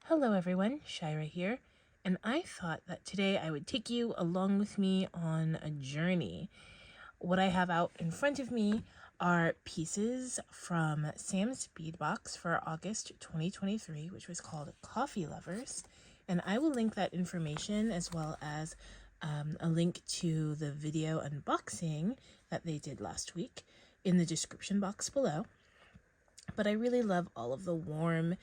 Hello everyone, Shira here, and I thought that today I would take you along with me on a journey. What I have out in front of me are pieces from Sam's Bead box for August 2023, which was called Coffee Lovers, and I will link that information as well as a link to the video unboxing that they did last week in the description box below. But I really love all of the warm,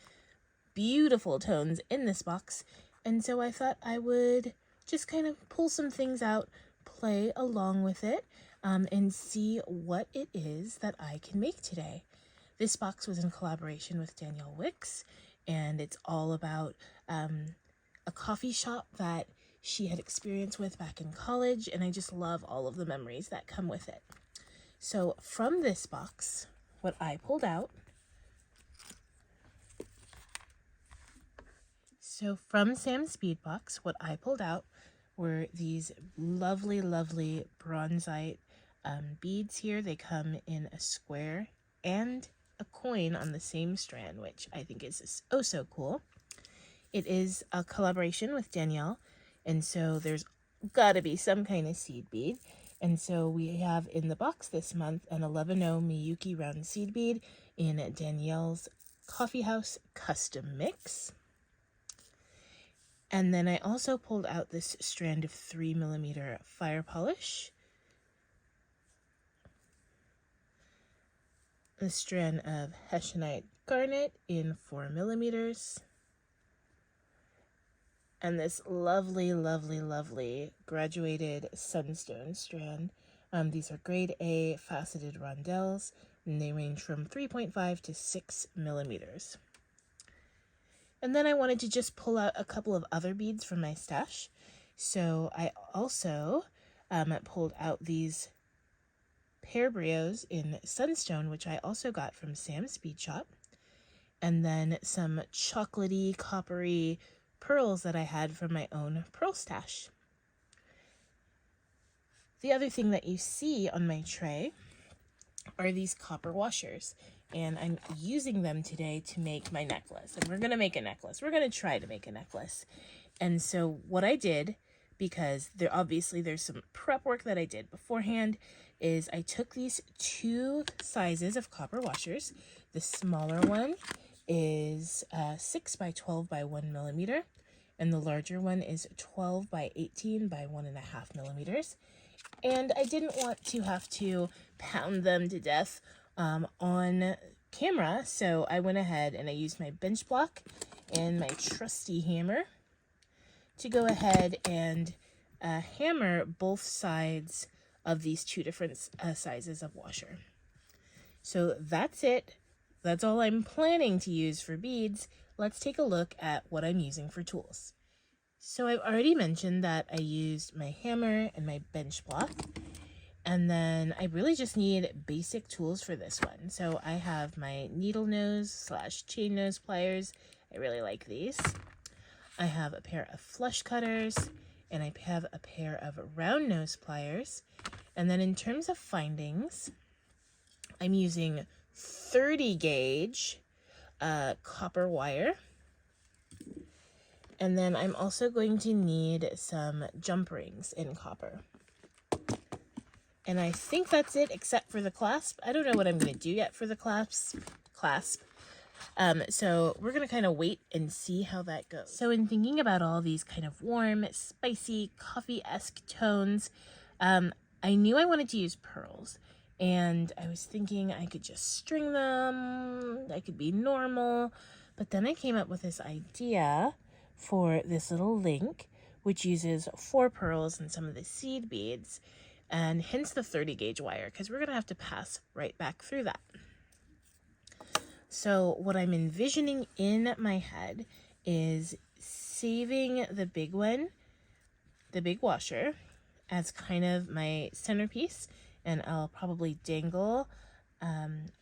beautiful tones in this box, and so I thought I would just kind of pull some things out, play along with it, and see what it is that I can make today. This box was in collaboration with Danielle Wicks, and it's all about a coffee shop that she had experience with back in college, and I just love all of the memories that come with it. So from this box, what I pulled out So from Sam's Bead box, what I pulled out were these lovely, lovely bronzite beads here. They come in a square and a coin on the same strand, which I think is oh so cool. It is a collaboration with Danielle, and so there's gotta be some kind of seed bead. And so we have in the box this month an 11.0 Miyuki round seed bead in Danielle's Coffee House custom mix. And then I also pulled out this strand of 3mm fire polish, a strand of Hessianite garnet in 4mm, and this lovely, lovely, lovely graduated Sunstone strand. These are grade A faceted rondelles, and they range from 3.5 to 6mm. And then I wanted to just pull out a couple of other beads from my stash. So I also pulled out these pear brios in Sunstone, which I also got from Sam's Bead Shop. And then some chocolatey, coppery pearls that I had from my own pearl stash. The other thing that you see on my tray are these copper washers, and I'm using them today to make my necklace. And we're gonna make a necklace. We're gonna try to make a necklace. And so what I did, because there's some prep work that I did beforehand, is I took these two sizes of copper washers. The smaller one is 6 by 12 by 1mm, and the larger one is 12 by 18 by 1.5mm. And I didn't want to have to pound them to death on camera, so I went ahead and I used my bench block and my trusty hammer to go ahead and hammer both sides of these two different sizes of washer. So that's it. That's all I'm planning to use for beads. Let's take a look at what I'm using for tools. So I've already mentioned that I used my hammer and my bench block, and then I really just need basic tools for this one. So I have my needle nose / chain nose pliers. I really like these. I have a pair of flush cutters, and I have a pair of round nose pliers. And then in terms of findings, I'm using 30 gauge copper wire. And then I'm also going to need some jumprings in copper. And I think that's it, except for the clasp. I don't know what I'm going to do yet for the clasp. So we're going to kind of wait and see how that goes. So in thinking about all these kind of warm, spicy, coffee-esque tones, I knew I wanted to use pearls. And I was thinking I could just string them. I could be normal. But then I came up with this idea for this little link, which uses 4 pearls and some of the seed beads, and hence the 30 gauge wire, because we're going to have to pass right back through that. So what I'm envisioning in my head is saving the big one, the big washer, as kind of my centerpiece, and I'll probably dangle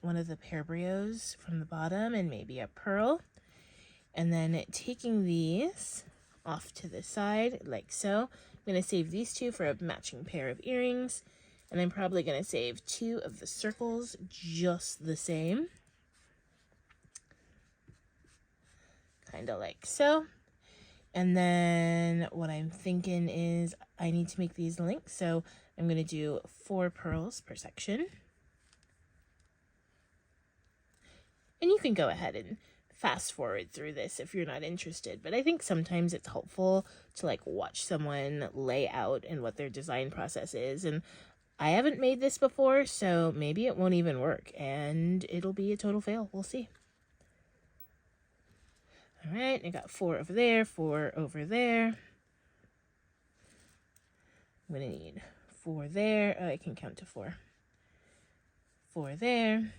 one of the pear brios from the bottom and maybe a pearl. And then taking these off to the side like so. I'm going to save these two for a matching pair of earrings. And I'm probably going to save 2 of the circles just the same. kind of like so. And then what I'm thinking is I need to make these links, so I'm going to do 4 pearls per section. And you can go ahead and fast forward through this if you're not interested, but I think sometimes it's helpful to like watch someone lay out and what their design process is. And I haven't made this before, so maybe it won't even work and it'll be a total fail. We'll see. All right, I got 4 over there, 4 over there. I'm gonna need 4 there. Oh, I can count to 4. 4 there.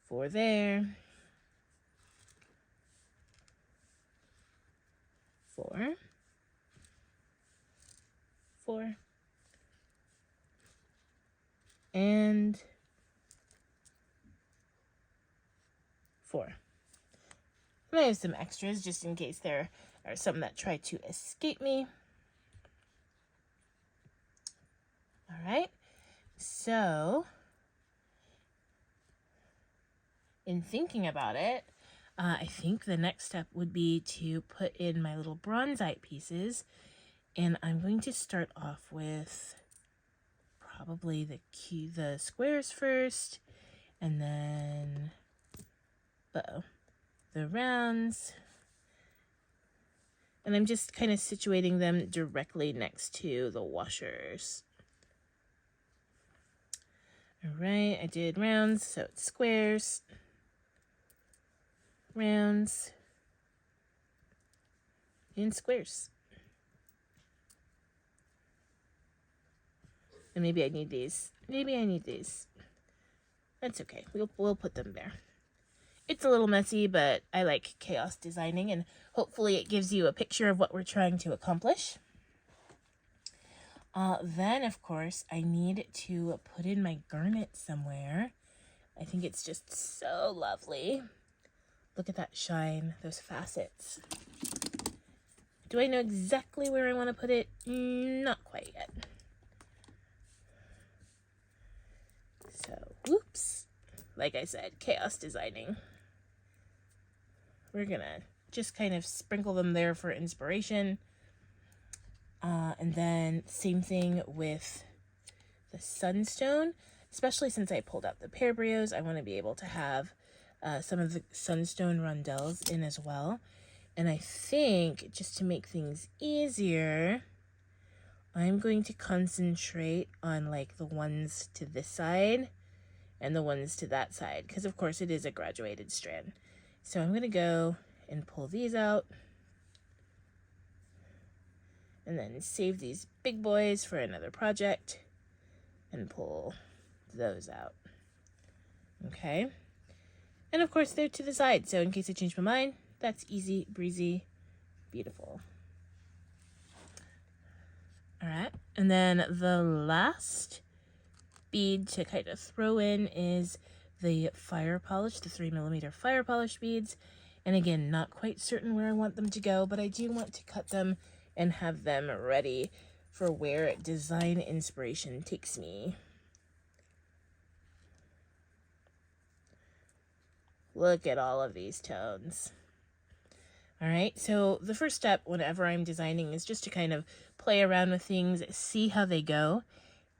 4 there. 4. 4. And 4. And I have some extras just in case there are some that try to escape me. All right, so in thinking about it, I think the next step would be to put in my little bronzite pieces, and I'm going to start off with probably the squares first, and then the rounds, and I'm just kind of situating them directly next to the washers. All right, I did rounds, so it's squares, rounds, and squares. And maybe I need these. Maybe I need these. That's okay. We'll put them there. It's a little messy, but I like chaos designing, and hopefully it gives you a picture of what we're trying to accomplish. Then, of course, I need to put in my garnet somewhere. I think it's just so lovely. Look at that shine, those facets. Do I know exactly where I want to put it? Not quite yet. So, whoops. Like I said, chaos designing. We're gonna just kind of sprinkle them there for inspiration. And then same thing with the Sunstone, especially since I pulled out the pear brios. I want to be able to have some of the Sunstone rondelles in as well. And I think just to make things easier, I'm going to concentrate on like the ones to this side and the ones to that side, because of course it is a graduated strand. So I'm going to go and pull these out and then save these big boys for another project and pull those out. Okay. And of course they're to the side, so in case I change my mind, that's easy, breezy, beautiful. All right. And then the last bead to kind of throw in is the fire polish, the 3mm fire polish beads. And again, not quite certain where I want them to go, but I do want to cut them and have them ready for where design inspiration takes me. Look at all of these tones. All right, so the first step whenever I'm designing is just to kind of play around with things, see how they go.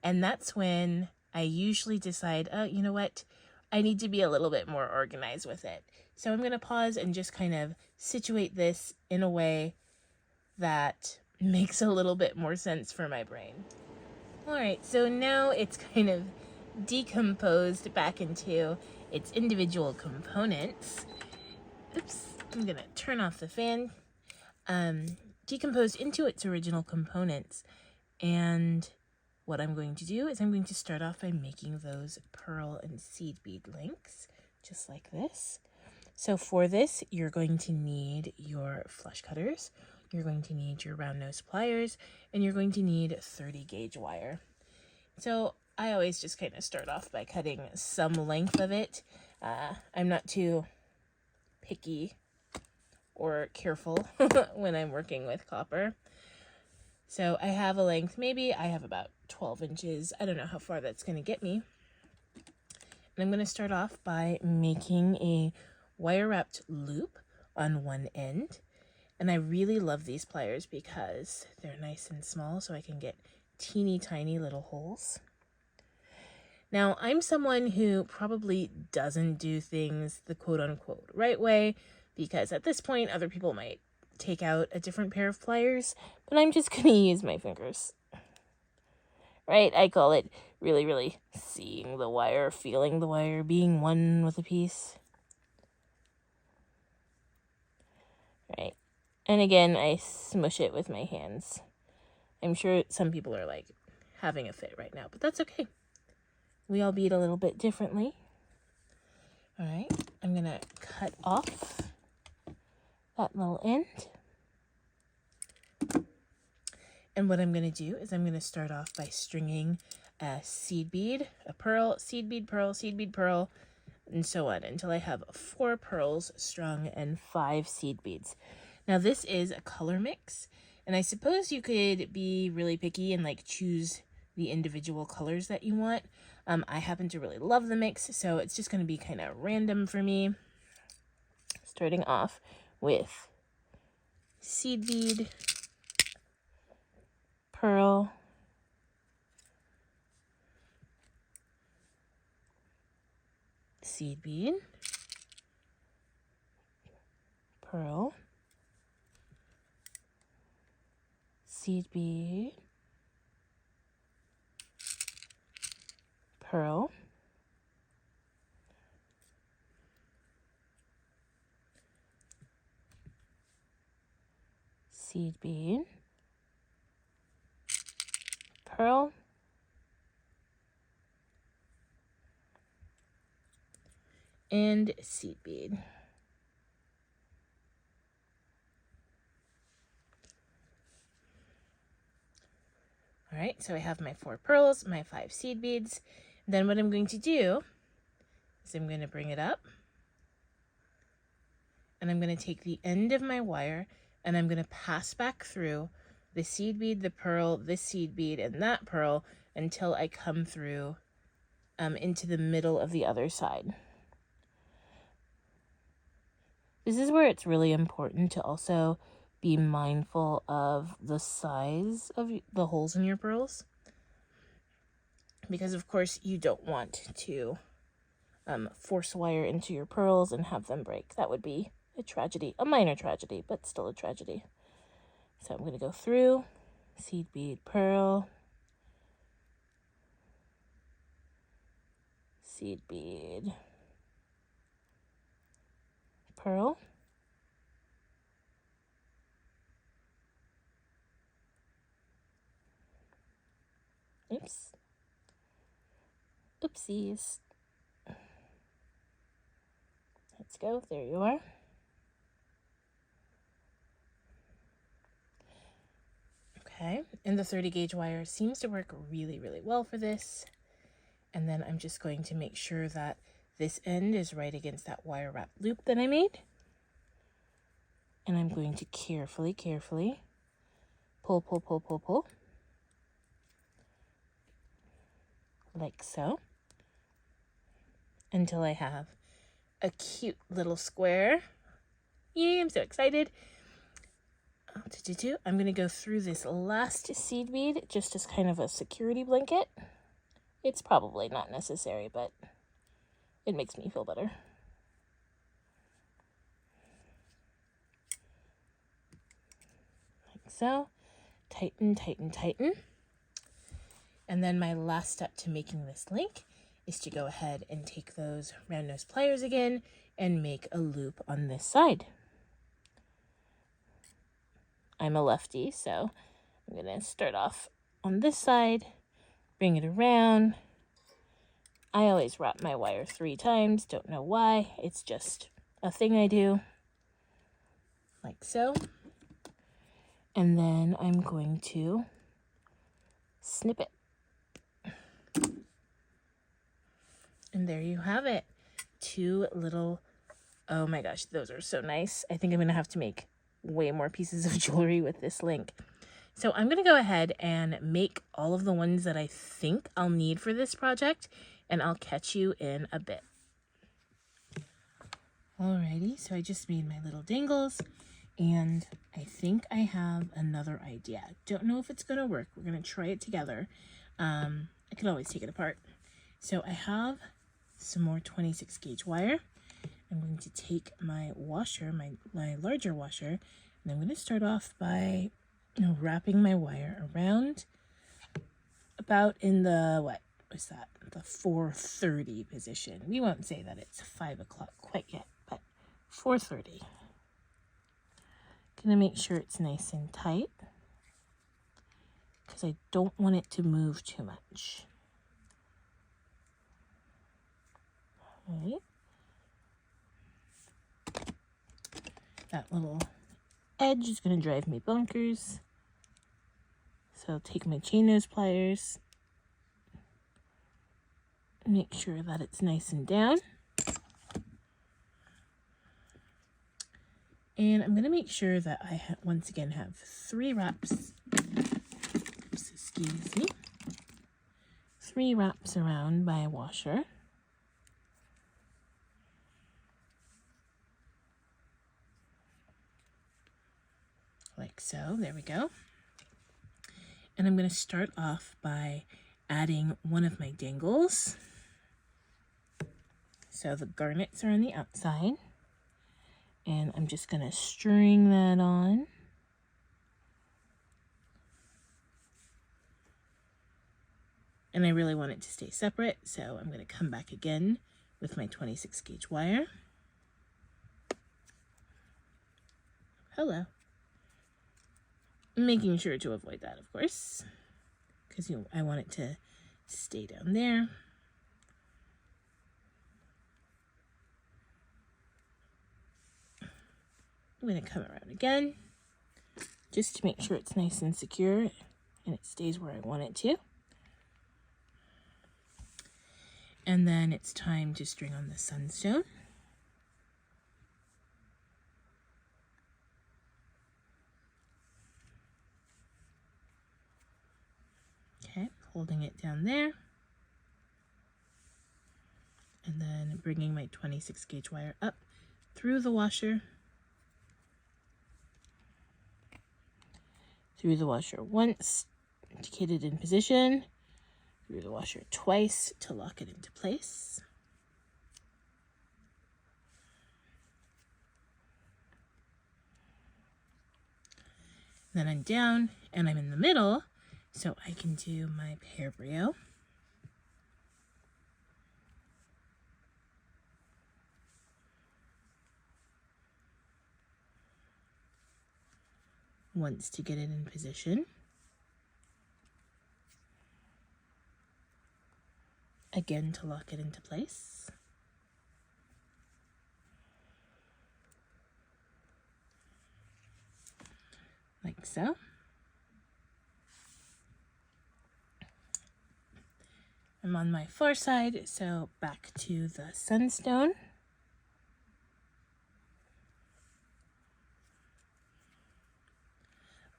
And that's when I usually decide, oh, you know what? I need to be a little bit more organized with it. So I'm going to pause and just kind of situate this in a way that makes a little bit more sense for my brain. All right, so now it's kind of decomposed back into its individual components. Oops, I'm going to turn off the fan. Decomposed into its original components. And what I'm going to do is I'm going to start off by making those pearl and seed bead links, just like this. So for this, you're going to need your flush cutters, you're going to need your round nose pliers, and you're going to need 30 gauge wire. So I always just kind of start off by cutting some length of it. I'm not too picky or careful when I'm working with copper. So I have a length, maybe I have about 12 inches. I don't know how far that's going to get me. And I'm going to start off by making a wire wrapped loop on one end. And I really love these pliers because they're nice and small, so I can get teeny tiny little holes. Now, I'm someone who probably doesn't do things the quote-unquote right way, because at this point, other people might take out a different pair of pliers, but I'm just going to use my fingers. Right? I call it really, really seeing the wire, feeling the wire, being one with a piece. Right? And again, I smush it with my hands. I'm sure some people are like having a fit right now, but that's okay. We all bead a little bit differently. All right, I'm going to cut off that little end. And what I'm going to do is I'm going to start off by stringing a seed bead, a pearl, seed bead, pearl, seed bead, pearl, and so on until I have 4 pearls strung and 5 seed beads. Now this is a color mix, and I suppose you could be really picky and like choose the individual colors that you want. I happen to really love the mix, so it's just going to be kind of random for me. Starting off with seed bead, pearl, seed bead, pearl, seed bead, pearl, seed bead, pearl, and seed bead. All right, so I have my 4 pearls, my 5 seed beads. Then what I'm going to do is I'm going to bring it up, and I'm going to take the end of my wire and I'm going to pass back through the seed bead, the pearl, this seed bead, and that pearl until I come through into the middle of the other side. This is where it's really important to also be mindful of the size of the holes in your pearls, because of course you don't want to force wire into your pearls and have them break. That would be a tragedy, a minor tragedy, but still a tragedy. So I'm going to go through seed bead, pearl, seed bead, pearl, oops, oopsies. Let's go, there you are. Okay, and the 30 gauge wire seems to work really, really well for this. And then I'm just going to make sure that this end is right against that wire wrap loop that I made. And I'm going to carefully pull, pull, pull, pull, pull, like so, until I have a cute little square. Yay, I'm so excited. I'm going to go through this last seed bead just as kind of a security blanket. It's probably not necessary, but it makes me feel better. Like so. Tighten, tighten, tighten. And then my last step to making this link is to go ahead and take those round nose pliers again and make a loop on this side. I'm a lefty, so I'm going to start off on this side, bring it around. I always wrap my wire 3 times, don't know why, it's just a thing I do, like so. And then I'm going to snip it. And there you have it. 2 little, oh my gosh, those are so nice. I think I'm going to have to make way more pieces of jewelry with this link. So I'm going to go ahead and make all of the ones that I think I'll need for this project, and I'll catch you in a bit. Alrighty, so I just made my little dangles, and I think I have another idea. Don't know if it's gonna work. We're gonna try it together. I can always take it apart. So I have some more 26 gauge wire. I'm going to take my washer, my larger washer, and I'm going to start off by wrapping my wire around about in the, what was that? The 4:30 position. We won't say that it's 5 o'clock quite yet, but 4:30. Gonna make sure it's nice and tight because I don't want it to move too much. All right. That little edge is gonna drive me bonkers. So I'll take my chain nose pliers, make sure that it's nice and down. And I'm gonna make sure that I once again have 3 wraps, excuse me, 3 wraps around my washer. Like so, there we go. And I'm going to start off by adding one of my dangles. So the garnets are on the outside, and I'm just going to string that on. And I really want it to stay separate, so I'm going to come back again with my 26 gauge wire. Hello. Making sure to avoid that, of course, because I want it to stay down there. I'm going to come around again just to make sure it's nice and secure and it stays where I want it to. And then it's time to string on the Sunstone. Okay, holding it down there. And then bringing my 26 gauge wire up through the washer. Through the washer once to get it in position. Through the washer twice to lock it into place. Then I'm down and I'm in the middle, so I can do my pear brio. Once to get it in position. Again to lock it into place. Like so. I'm on my far side, so back to the Sunstone.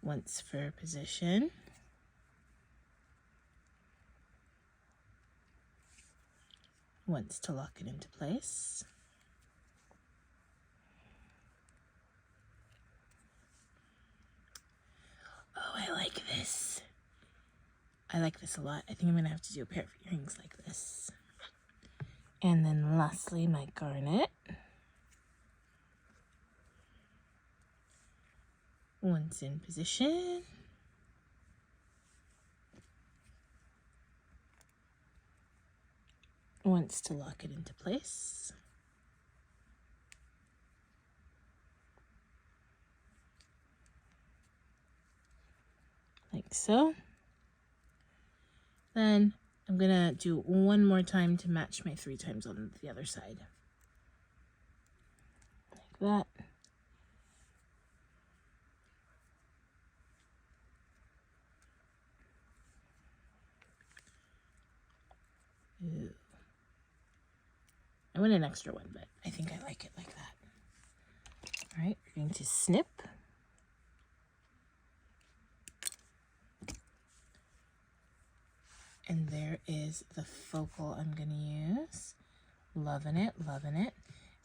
Once for position. Once to lock it into place. Oh, I like this. I like this a lot. I think I'm gonna have to do a pair of earrings like this. And then lastly, my garnet. Once in position. Once to lock it into place. Like so. Then I'm gonna do one more time to match my 3 times on the other side. Like that. Ooh. I want an extra one, but I think I like it like that. All right, we're going to snip. And there is the focal I'm going to use. Loving it, loving it.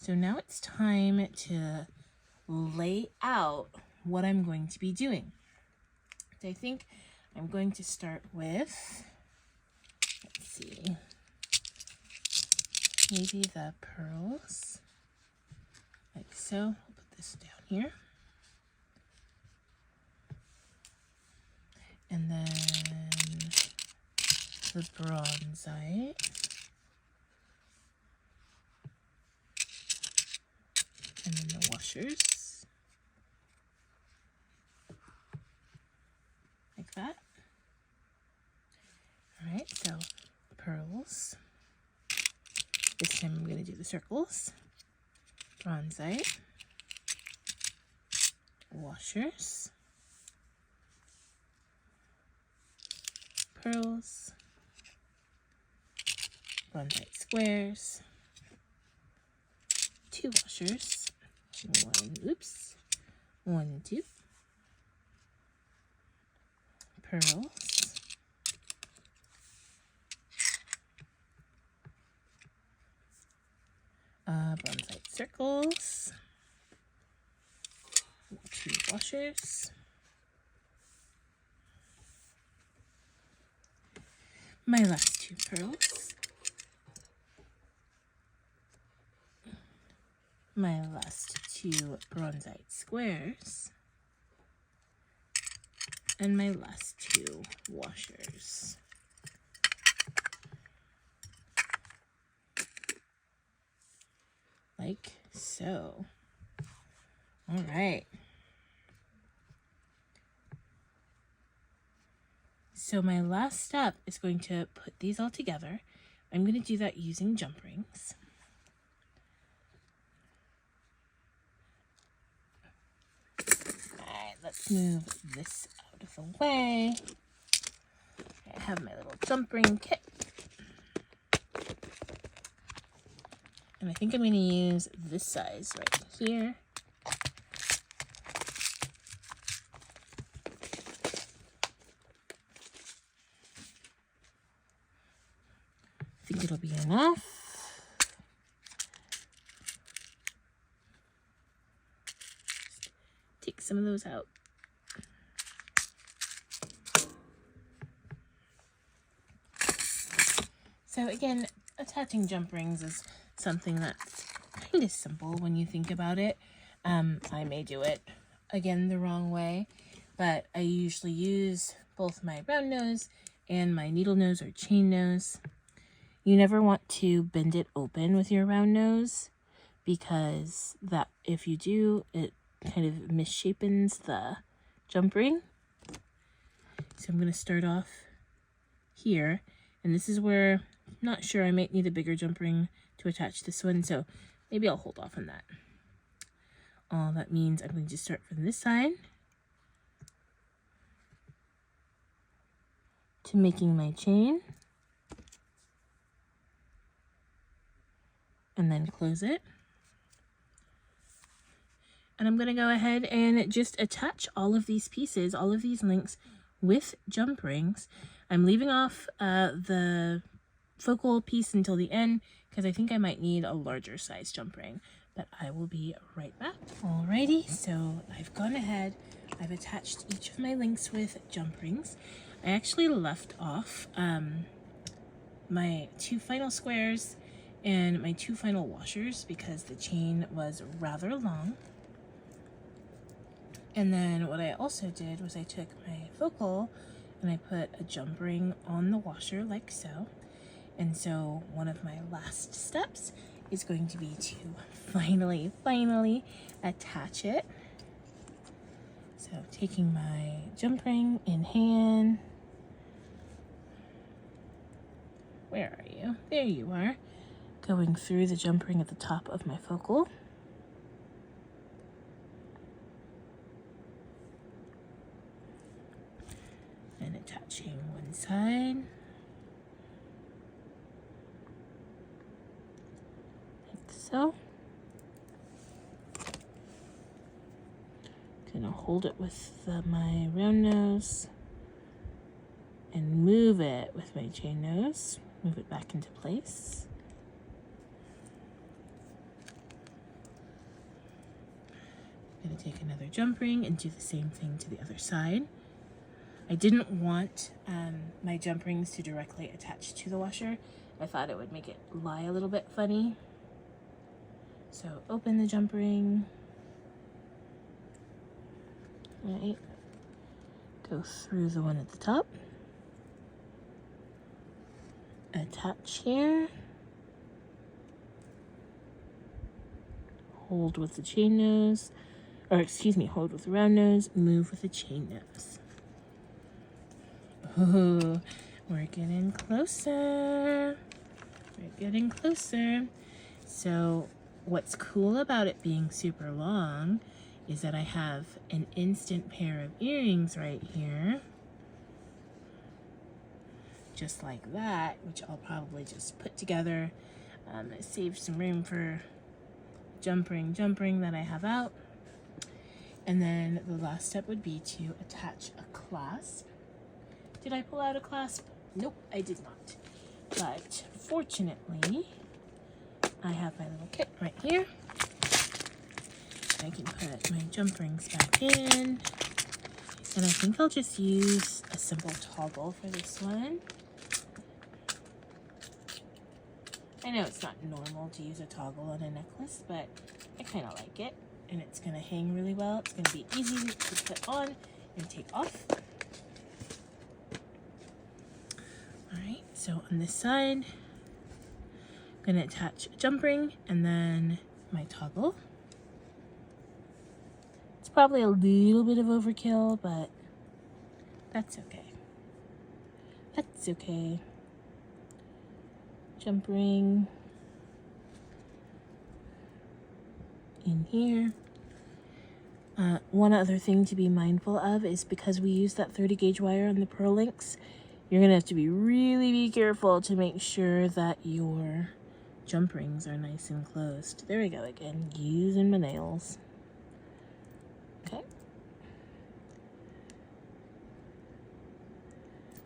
So now it's time to lay out what I'm going to be doing. So I think I'm going to start with, let's see, maybe the pearls, like so. I'll put this down here. And then the bronzite. And then the washers. Like that. Alright, so pearls. This time I'm going to do the circles. Bronzite. Washers. Pearls. Bronzite squares. 2 washers. 1, 2. Pearls. Bronzite circles. 2 washers. My last 2 pearls. My last 2 bronzite squares. And my last 2 washers. Like so. All right. So my last step is going to put these all together. I'm going to do that using jump rings. Alright, let's move this out of the way. I have my little jump ring kit. And I think I'm going to use this size right here. I think it'll be enough. Take some of those out. So again, attaching jump rings is something that's kind of simple when you think about it. I may do it again the wrong way, but I usually use both my round nose and my needle nose or chain nose. You never want to bend it open with your round nose, because that, if you do, it kind of misshapens the jump ring. So I'm going to start off here, and this is where I'm not sure, I might need a bigger jump ring to attach this one, so maybe I'll hold off on that. That means I'm going to start from this side to making my chain, and then close it. And I'm going to go ahead and just attach all of these pieces, all of these links with jump rings. I'm leaving off the focal piece until the end because I think I might need a larger size jump ring, but I will be right back. Alrighty, so I've gone ahead, I've attached each of my links with jump rings. I actually left off my 2 final squares and my 2 final washers because the chain was rather long. And then what I also did was I took my focal and I put a jump ring on the washer like so. And so one of my last steps is going to be to finally attach it. So taking my jump ring in hand. Where are you? There you are. Going through the jump ring at the top of my focal. And attaching one side. Like so. Gonna hold it with my round nose and move it with my chain nose. Move it back into place. I'm gonna take another jump ring and do the same thing to the other side. I didn't want my jump rings to directly attach to the washer. I thought it would make it lie a little bit funny. So open the jump ring. Right. Go through the one at the top. Attach here. Hold with the chain nose. Or excuse me, hold with the round nose. Move with the chain nose. Oh, we're getting closer. We're getting closer. So what's cool about it being super long is that I have an instant pair of earrings right here. Just like that, which I'll probably just put together. Save some room for jump ring that I have out. And then the last step would be to attach a clasp. Did I pull out a clasp? Nope, I did not. But fortunately, I have my little kit right here. I can put my jump rings back in. And I think I'll just use a simple toggle for this one. I know it's not normal to use a toggle on a necklace, but I kind of like it. And it's going to hang really well. It's going to be easy to put on and take off. Alright, so on this side, I'm going to attach a jump ring and then my toggle. It's probably a little bit of overkill, but that's okay. That's okay. Jump ring in here. One other thing to be mindful of is because we use that 30 gauge wire on the pearl links, you're gonna have to be really careful to make sure that your jump rings are nice and closed. There we go again, using my nails. Okay.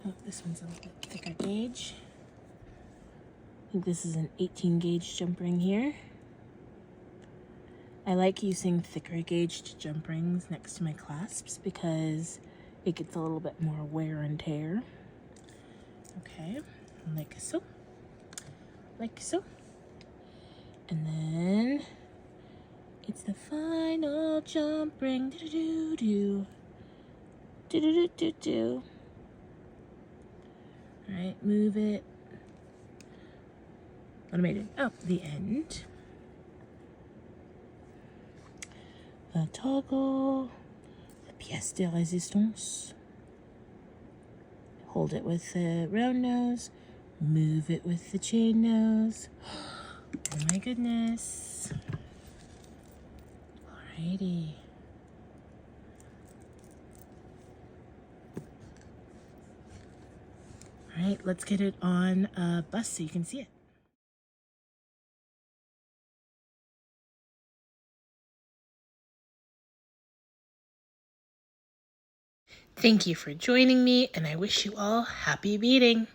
Oh, this one's a little bit thicker gauge. I think this is an 18 gauge jump ring here. I like using thicker gauged jump rings next to my clasps because it gets a little bit more wear and tear. Okay, like so. Like so. And then it's the final jump ring. Do-do-do-do. Do-do-do-do-do. Alright, move it. What am I doing? Oh, the end. The toggle. The pièce de résistance. Hold it with the round nose. Move it with the chain nose. Oh my goodness. Alrighty. Alright, let's get it on a bus so you can see it. Thank you for joining me, and I wish you all happy beading.